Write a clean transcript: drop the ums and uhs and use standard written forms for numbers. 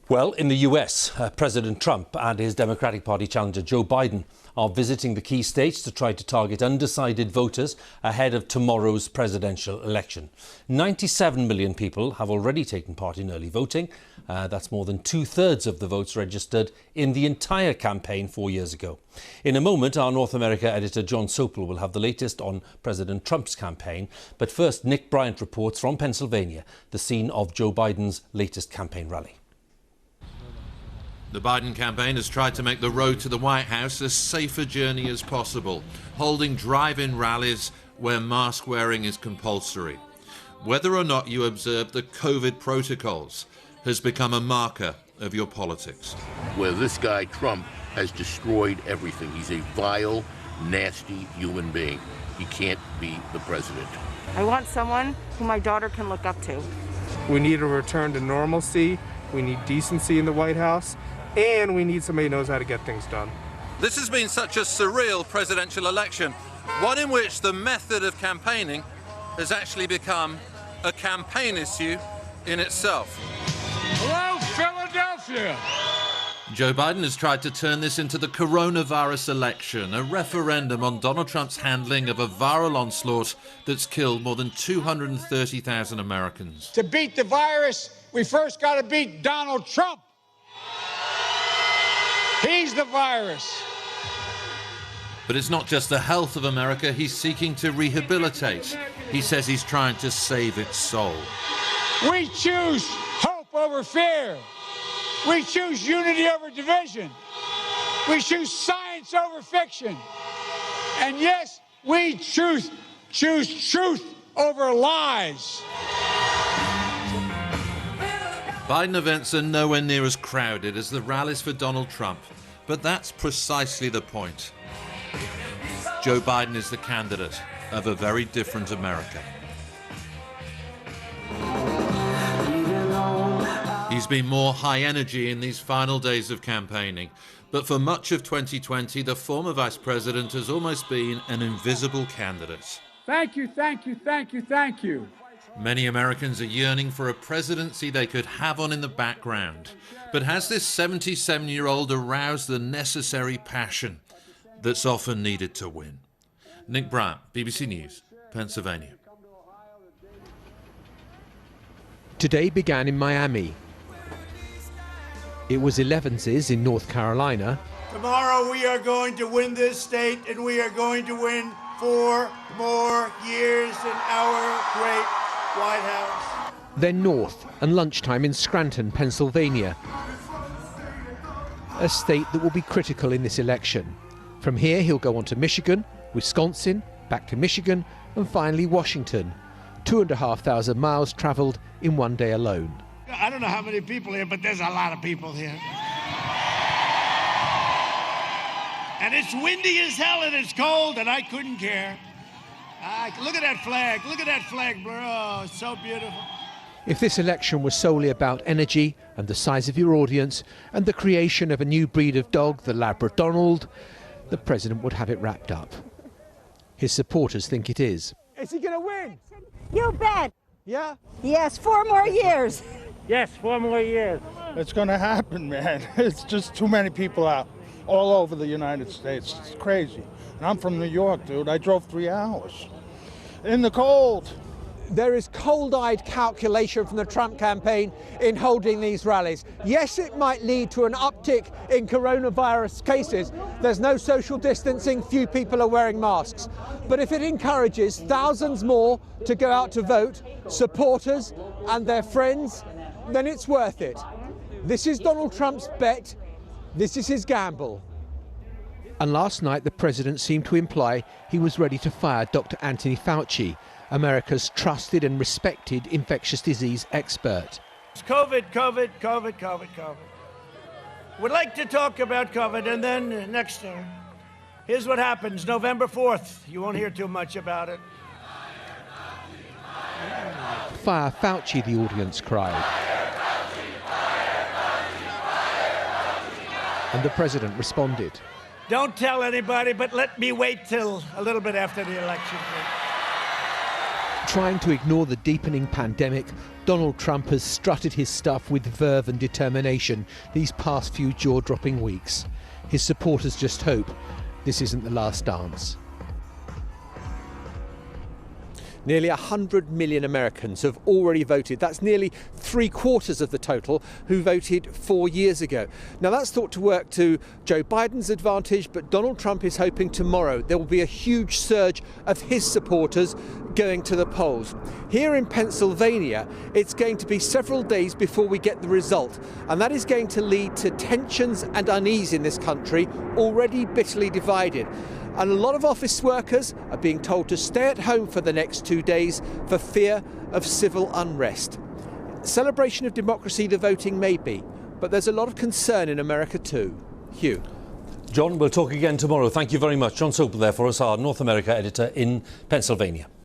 Well, in the US, President Trump and his Democratic Party challenger Joe Biden are visiting the key states to try to target undecided voters ahead of tomorrow's presidential election. 97 million people have already taken part in early voting. That's more than two-thirds of the votes registered in the entire campaign 4 years ago. In a moment, our North America editor John Sopel will have the latest on President Trump's campaign. But first, Nick Bryant reports from Pennsylvania, the scene of Joe Biden's latest campaign rally. The Biden campaign has tried to make the road to the White House as safe a journey as possible, holding drive-in rallies where mask wearing is compulsory. Whether or not you observe the COVID protocols has become a marker of your politics. Where this guy, Trump, has destroyed everything. He's a vile, nasty human being. He can't be the president. I want someone who my daughter can look up to. We need a return to normalcy. We need decency in the White House. And we need somebody who knows how to get things done. This has been such a surreal presidential election, one in which the method of campaigning has actually become a campaign issue in itself. Hello, Philadelphia! Joe Biden has tried to turn this into the coronavirus election, a referendum on Donald Trump's handling of a viral onslaught that's killed more than 230,000 Americans. To beat the virus, we first got to beat Donald Trump. He's the virus. But it's not just the health of America he's seeking to rehabilitate. He says he's trying to save its soul. We choose hope over fear. We choose unity over division. We choose science over fiction. And yes, we choose truth over lies. Biden events are nowhere near as crowded as the rallies for Donald Trump, but that's precisely the point. Joe Biden is the candidate of a very different America. He's been more high energy in these final days of campaigning, but for much of 2020, the former vice president has almost been an invisible candidate. Thank you, thank you, thank you, thank you. Many Americans are yearning for a presidency they could have on in the background. But has this 77-year-old aroused the necessary passion that's often needed to win? Nick Bryant, BBC News, Pennsylvania. Today began in Miami. It was 11s in North Carolina. Tomorrow we are going to win this state, and we are going to win 4 more years in our great White House. Then north and lunchtime in Scranton, Pennsylvania. A state that will be critical in this election. From here he'll go on to Michigan, Wisconsin, back to Michigan and finally Washington. 2,500 miles travelled in one day alone. I don't know how many people here, but there's a lot of people here. And it's windy as hell and it's cold and I couldn't care. Look at that flag, bro. Oh, it's so beautiful. If this election was solely about energy and the size of your audience and the creation of a new breed of dog, the Labradonald, the president would have it wrapped up. His supporters think it is. Is he going to win? You bet. Yeah? Yes, 4 more years. Yes, 4 more years. It's going to happen, man. It's just too many people out all over the United States. It's crazy. And I'm from New York, dude. I drove 3 hours in the cold. There is cold-eyed calculation from the Trump campaign in holding these rallies. Yes, it might lead to an uptick in coronavirus cases. There's no social distancing, few people are wearing masks. But if it encourages thousands more to go out to vote, supporters and their friends, then it's worth it. This is Donald Trump's bet. This is his gamble. And last night the president seemed to imply he was ready to fire Dr. Anthony Fauci, America's trusted and respected infectious disease expert. It's COVID. We'd like to talk about COVID, and then next year. Here's what happens, November 4th. You won't hear too much about it. Fire Fauci, the audience cried. And the president responded. Don't tell anybody, but let me wait till a little bit after the election. Trying to ignore the deepening pandemic, Donald Trump has strutted his stuff with verve and determination these past few jaw-dropping weeks. His supporters just hope this isn't the last dance. Nearly 100 million Americans have already voted. That's nearly 3/4 of the total who voted 4 years ago. Now that's thought to work to Joe Biden's advantage, but Donald Trump is hoping tomorrow there will be a huge surge of his supporters going to the polls. Here in Pennsylvania, it's going to be several days before we get the result, and that is going to lead to tensions and unease in this country, already bitterly divided. And a lot of office workers are being told to stay at home for the next 2 days for fear of civil unrest. Celebration of democracy, the voting may be, but there's a lot of concern in America too. Hugh. John, we'll talk again tomorrow. Thank you very much. John Sopel there for us, our North America editor in Pennsylvania.